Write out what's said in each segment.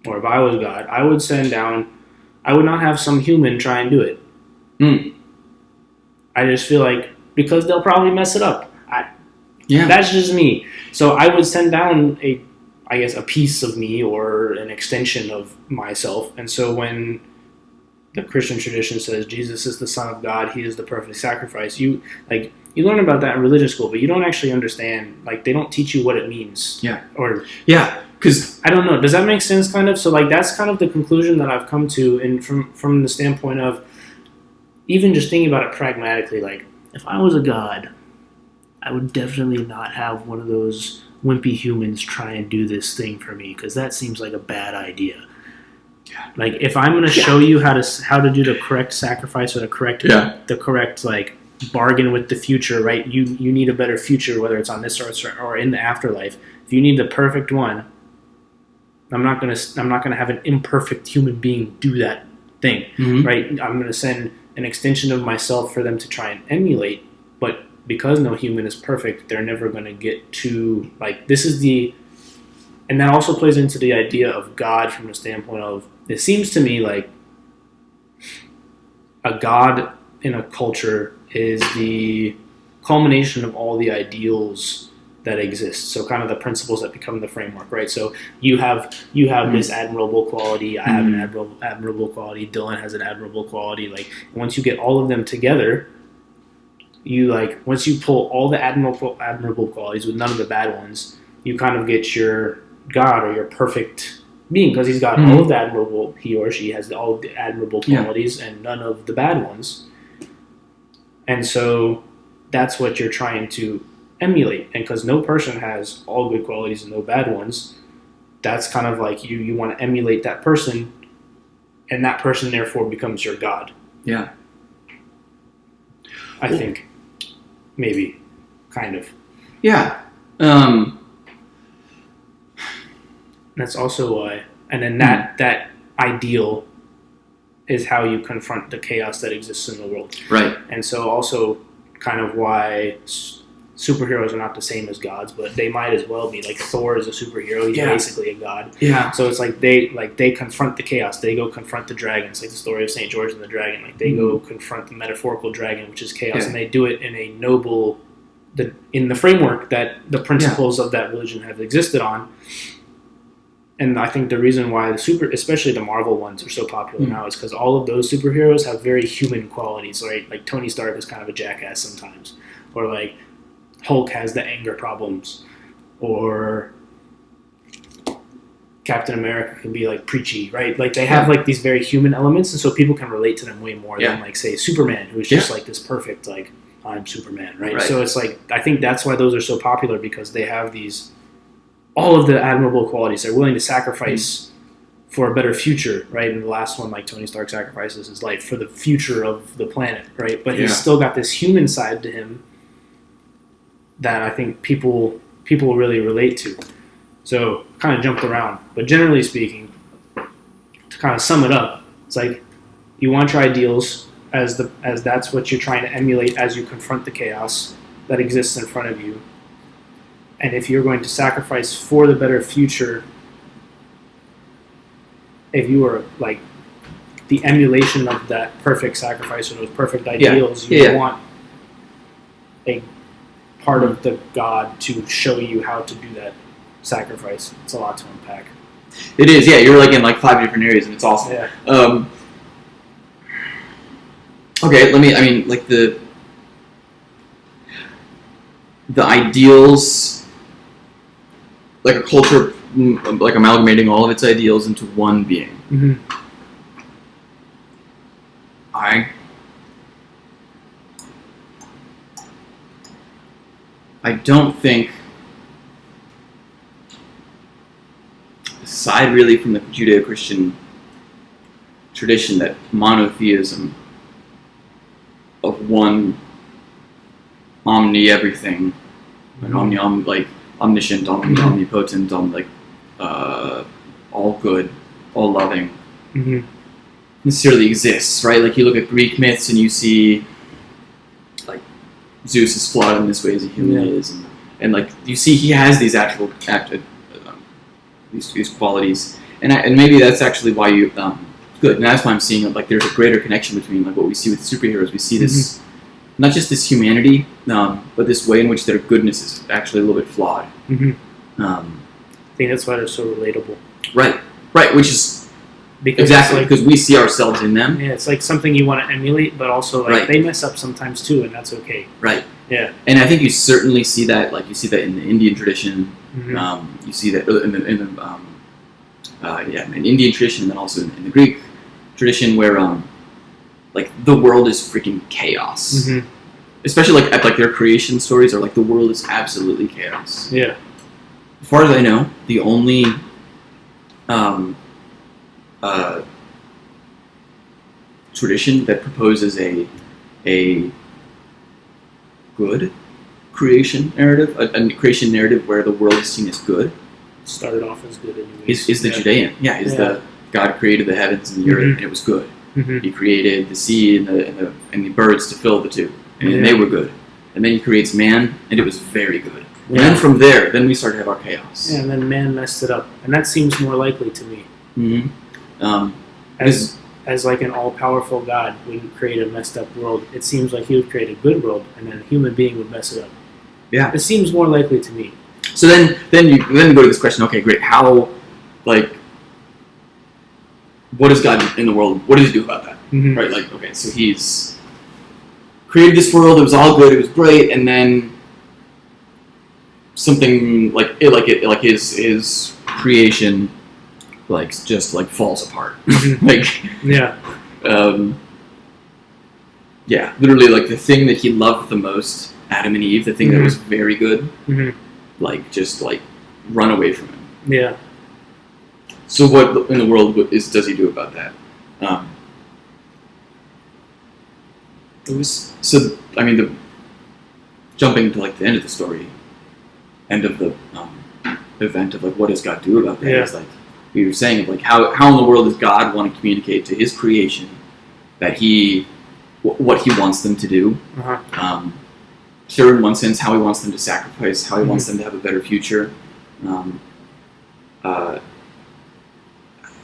or if I was God, I would send down. I would not have some human try and do it. I just feel like because they'll probably mess it up. That's just me. So I would send down a piece of me or an extension of myself. And so when the Christian tradition says Jesus is the Son of God, He is the perfect sacrifice, you learn about that in religious school, but you don't actually understand. Like, they don't teach you what it means. Because I don't know. Does that make sense? Kind of. So that's kind of the conclusion that I've come to, and from the standpoint of even just thinking about it pragmatically. Like, if I was a god, I would definitely not have one of those wimpy humans try and do this thing for me, because that seems like a bad idea. Yeah. Like, if I'm going to show you how to do the correct sacrifice or the correct bargain with the future, right? You need a better future, whether it's on this earth or in the afterlife. If you need the perfect one, I'm not gonna have an imperfect human being do that thing, right? I'm gonna send an extension of myself for them to try and emulate, but because no human is perfect, they're never gonna get to and that also plays into the idea of God from the standpoint of, it seems to me like a god in a culture is the culmination of all the ideals that exist. So kind of the principles that become the framework, right? So you have this admirable quality. I have an admirable quality. Dylan has an admirable quality. Like, once you get all of them together, once you pull all the admirable qualities with none of the bad ones, you kind of get your God or your perfect being, because he's got all of the admirable. He or she has all of the admirable qualities and none of the bad ones. And so that's what you're trying to emulate. And because no person has all good qualities and no bad ones, that's kind of like you want to emulate that person, and that person therefore becomes your God. Yeah. I think. Maybe. Kind of. Yeah. That's also why. And then that ideal is how you confront the chaos that exists in the world. Right. And so also kind of why superheroes are not the same as gods, but they might as well be. Like, Thor is a superhero; he's basically a god. Yeah. So it's like they confront the chaos. They go confront the dragon. It's like the story of Saint George and the dragon. Like, they go confront the metaphorical dragon, which is chaos, and they do it in a noble, in the framework that the principles of that religion have existed on. And I think the reason why especially the Marvel ones are so popular now is because all of those superheroes have very human qualities, right? Like, Tony Stark is kind of a jackass sometimes, or like Hulk has the anger problems, or Captain America can be like preachy, right? Like, they have like these very human elements, and so people can relate to them way more than like, say, Superman, who's just like this perfect, like, I'm Superman, right? So it's like, I think that's why those are so popular, because they have all of the admirable qualities. They're willing to sacrifice for a better future, right? And the last one, like, Tony Stark sacrifices his life for the future of the planet, right? But he's still got this human side to him that I think people really relate to. So kind of jumped around, but generally speaking, to kind of sum it up, it's like you want your ideals as that's what you're trying to emulate as you confront the chaos that exists in front of you. And if you're going to sacrifice for the better future, if you were like the emulation of that perfect sacrifice or those perfect ideals, you want a part of the God to show you how to do that sacrifice. It's a lot to unpack. It is, yeah. You're like in like 5 different areas, and it's awesome. Yeah. Okay, like the ideals, like a culture, like amalgamating all of its ideals into one being. Mm-hmm. I don't think, aside really from the Judeo-Christian tradition, that monotheism of one omni-everything, like omniscient, omnipotent, all good, all loving, necessarily exists, right? Like, you look at Greek myths and you see like Zeus is flawed in this way as a human is, and like you see he has these actual these qualities, and maybe that's actually why you good, and that's why I'm seeing like there's a greater connection between like what we see with superheroes. We see this not just this humanity, but this way in which their goodness is actually a little bit flawed. I think that's why they're so relatable. Right, which is exactly because we see ourselves in them. Yeah, it's like something you want to emulate, but also like they mess up sometimes too, and that's okay. Right. Yeah. And I think you certainly see that, like you see that in the Indian tradition. You see that in Indian tradition, and then also in the Greek tradition, where like the world is freaking chaos. Especially like at like their creation stories are like the world is absolutely chaos. Yeah. As far as I know, the only tradition that proposes a good creation narrative, a creation narrative where the world is seen as good, started off as good anyways. Is the Judean. The God created the heavens and the earth and it was good. He created the sea and the birds to fill the two, and they were good. And then he creates man, and it was very good. And then from there, then we start to have our chaos. Yeah, and then man messed it up, and that seems more likely to me. As like an all-powerful God, when you create a messed up world, it seems like he would create a good world, and then a human being would mess it up. Yeah, it seems more likely to me. So then you go to this question. Okay, great. How, like, what is God in the world? What does he do about that? Right. Like, okay, so he's created this world. It was all good. It was great, and then something like his creation, like just like falls apart. Literally, like the thing that he loved the most, Adam and Eve, the thing that was very good, like just like run away from him. Yeah. So what in the world does he do about that? Jumping to like the end of the story, end of the event of like what does God do about that? Is like we were saying, like how in the world does God want to communicate to his creation that what he wants them to do? Sure, in one sense, how he wants them to sacrifice, how he wants them to have a better future.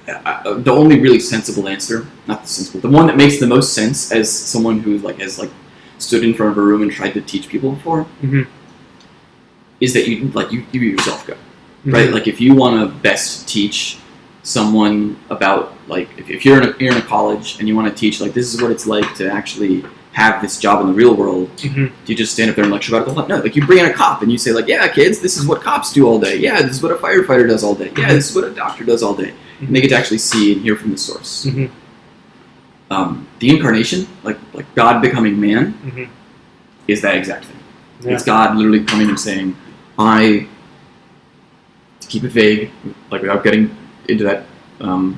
The only really sensible answer, not the sensible, the one that makes the most sense as someone who has stood in front of a room and tried to teach people before, is that you yourself go, right? Like if you want to best teach someone about like if you're in a college and you want to teach like this is what it's like to actually have this job in the real world, do you just stand up there and lecture about it the whole time? No, like you bring in a cop and you say like, yeah, kids, this is what cops do all day. Yeah, this is what a firefighter does all day. Yeah, this is what a doctor does all day. And they get to actually see and hear from the source. The incarnation, like God becoming man, is that exact thing. Yeah. It's God literally coming and saying, to keep it vague, like without getting into that the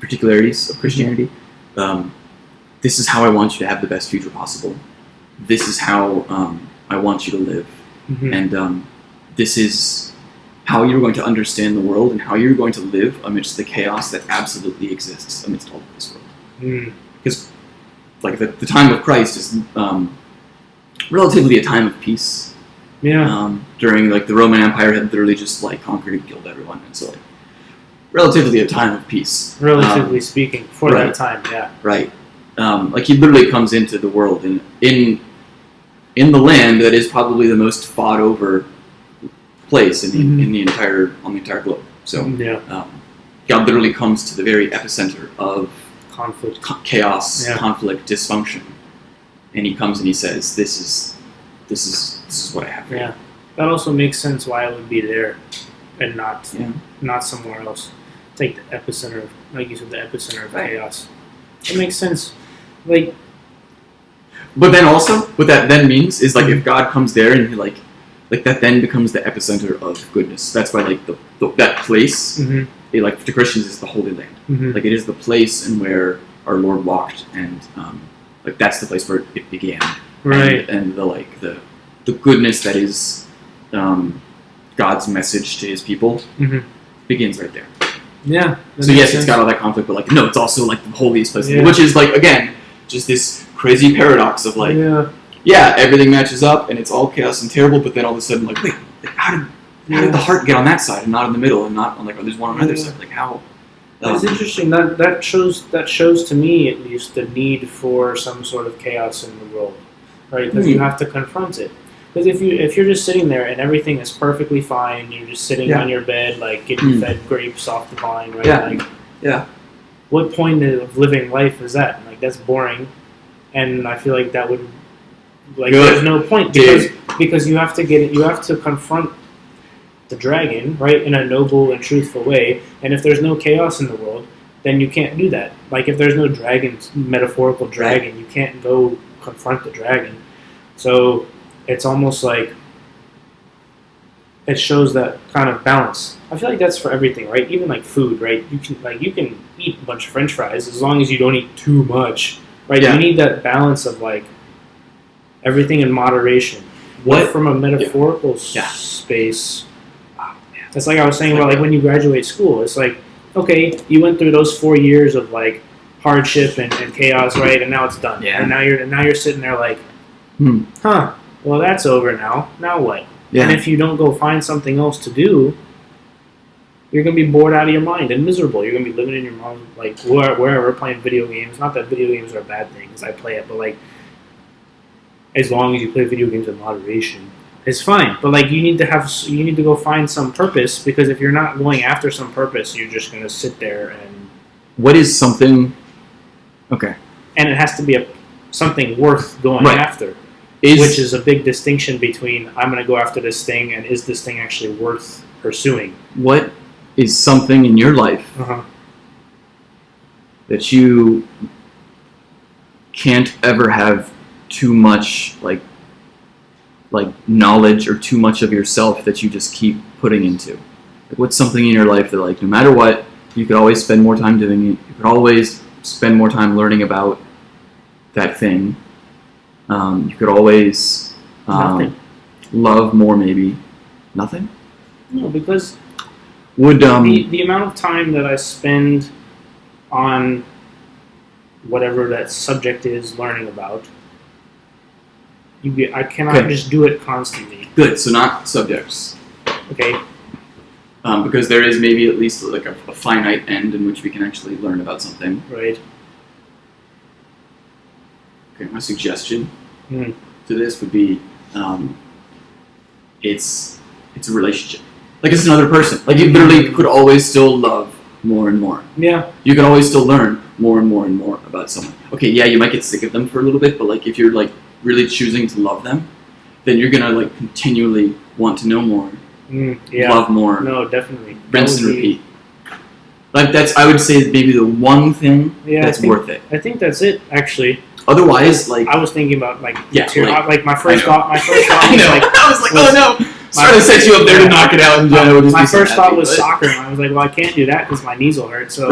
particularities of Christianity, this is how I want you to have the best future possible. This is how I want you to live. And this is how you're going to understand the world and how you're going to live amidst the chaos that absolutely exists amidst all of this world. Because like the time of Christ is relatively a time of peace. During like the Roman Empire had literally just like conquered and killed everyone, and so like relatively a time of peace. Relatively speaking, for that time, yeah. Right. Like he literally comes into the world in the land that is probably the most fought over place in the entire globe. So God literally comes to the very epicenter of conflict, chaos, conflict, dysfunction, and he comes and he says, "This is what I have." Yeah, that also makes sense why it would be there and not somewhere else. It's like the epicenter of, like you said, the epicenter of chaos. It makes sense. Like, but then also, what that then means is like if God comes there and he like that then becomes the epicenter of goodness. That's why like that place, it, like to Christians, is the Holy Land. Like it is the place in where our Lord walked, and like that's the place where it began. Right. And the goodness that is God's message to His people begins right there. Yeah. So yes, it's got all that conflict, but like no, it's also like the holiest place, which is like again just this crazy paradox of like everything matches up and it's all chaos and terrible, but then all of a sudden like wait, how did How did the heart get on that side and not in the middle and not on there's one on the other side? Like how? It's interesting. That shows to me at least the need for some sort of chaos in the world, right? Because you have to confront it. Because if you're just sitting there and everything is perfectly fine, you're just sitting on your bed like getting fed grapes off the vine, right? What point of living life is that? Like that's boring, and I feel like that would there's no point because you have to confront the dragon, right, in a noble and truthful way. And if there's no chaos in the world, then you can't do that. Like if there's no dragon, metaphorical dragon, you can't go confront the dragon. So it's almost like it shows that kind of balance. I feel like that's for everything, right? Even like food, right? You can eat a bunch of French fries as long as you don't eat too much, right? You need that balance of like everything in moderation. What from a metaphorical space? It's like I was saying about like when you graduate school. It's like, okay, you went through those 4 years of like hardship and chaos, right? And now it's done. Yeah. And now you're sitting there like, well, that's over now. Now what? Yeah. And if you don't go find something else to do, you're gonna be bored out of your mind and miserable. You're gonna be living in your mom like wherever playing video games. Not that video games are bad things. I play it, but like as long as you play video games in moderation, it's fine. But like you need to go find some purpose, because if you're not going after some purpose, you're just gonna sit there and. What is something? Okay. And it has to be something worth going after, which is a big distinction between I'm gonna go after this thing and is this thing actually worth pursuing. What is something in your life that you can't ever have too much like knowledge or too much of yourself that you just keep putting into? Like what's something in your life that like no matter what, you could always spend more time doing it, you could always spend more time learning about that thing, you could always love more, maybe nothing? No, because would the amount of time that I spend on whatever that subject is learning about, I cannot just do it constantly. Good, so not subjects. Okay. Because there is maybe at least like a finite end in which we can actually learn about something. Right. Okay, my suggestion to this would be, it's a relationship. Like it's another person. Like you literally could always still love more and more. Yeah. You can always still learn more and more and more about someone. Okay, yeah, you might get sick of them for a little bit, but like if you're like really choosing to love them, then you're gonna like continually want to know more, love more. No, definitely. Rinse and repeat. Like I would say maybe the one thing that's worth it. I think that's it, actually. Otherwise, like I was thinking about like my I first thought was like I was like, oh no. Trying to set you up there to knock it out. And my first thought was soccer, and I was like, well, I can't do that because my knees will hurt. So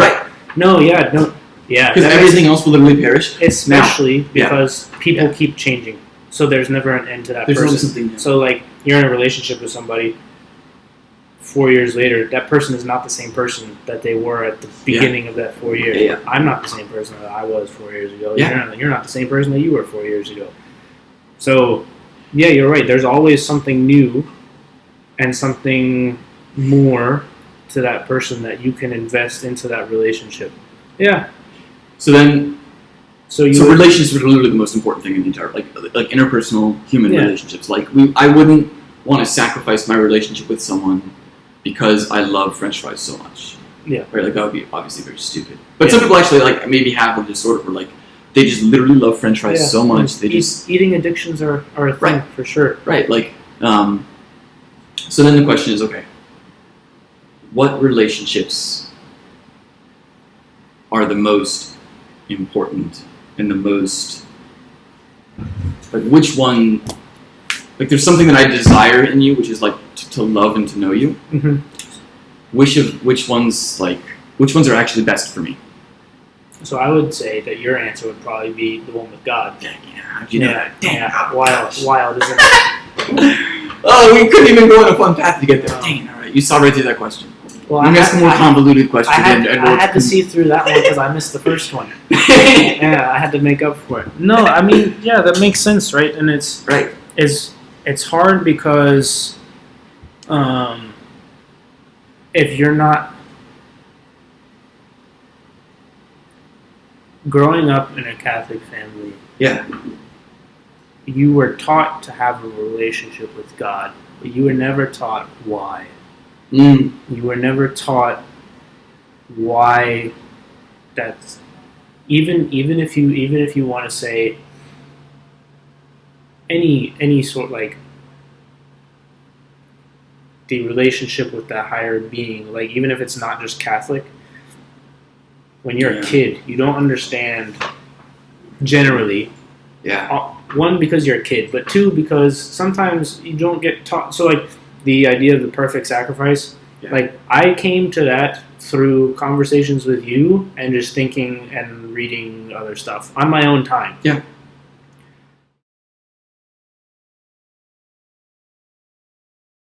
because everything else will literally perish. Especially because people keep changing, so there's never an end to that person. Always something new. So like you're in a relationship with somebody. 4 years later, that person is not the same person that they were at the beginning of that 4 years. Yeah. I'm not the same person that I was 4 years ago. Yeah. You're not the same person that you were 4 years ago. So, yeah, you're right. There's always something new and something more to that person that you can invest into that relationship. Yeah. So relationships are literally the most important thing in the entire, like interpersonal human relationships. Like I wouldn't want to sacrifice my relationship with someone because I love French fries so much. Yeah. Right? Like that would be obviously very stupid. But some people actually like maybe have a disorder where like they just literally love French fries so much they just eating addictions are a thing for sure. Right. Like so then the question is, okay, what relationships are the most important and the most like which one like there's something that I desire in you, which is like to love and to know you. Mm-hmm. Which ones are actually best for me? So I would say that your answer would probably be the one with God. Dang, how'd you know that? Dang, wild, isn't it? Oh, we couldn't even go on a fun path to get there. Dang, all right, you saw right through that question. Well, I asked a more convoluted question. I had to see through that one because I missed the first one. Yeah, I had to make up for it. No, I mean, yeah, that makes sense, right? And it's hard because, if you're not growing up in a Catholic family, Yeah. you were taught to have a relationship with God, but you were never taught why. Mm. You were never taught why that's even if you want to say any sort like the relationship with that higher being, like even if it's not just Catholic, when you're Yeah. a kid, you don't understand generally. Yeah. One, because you're a kid, but two, because sometimes you don't get taught. So like the idea of the perfect sacrifice, Yeah. like I came to that through conversations with you and just thinking and reading other stuff on my own time. Yeah.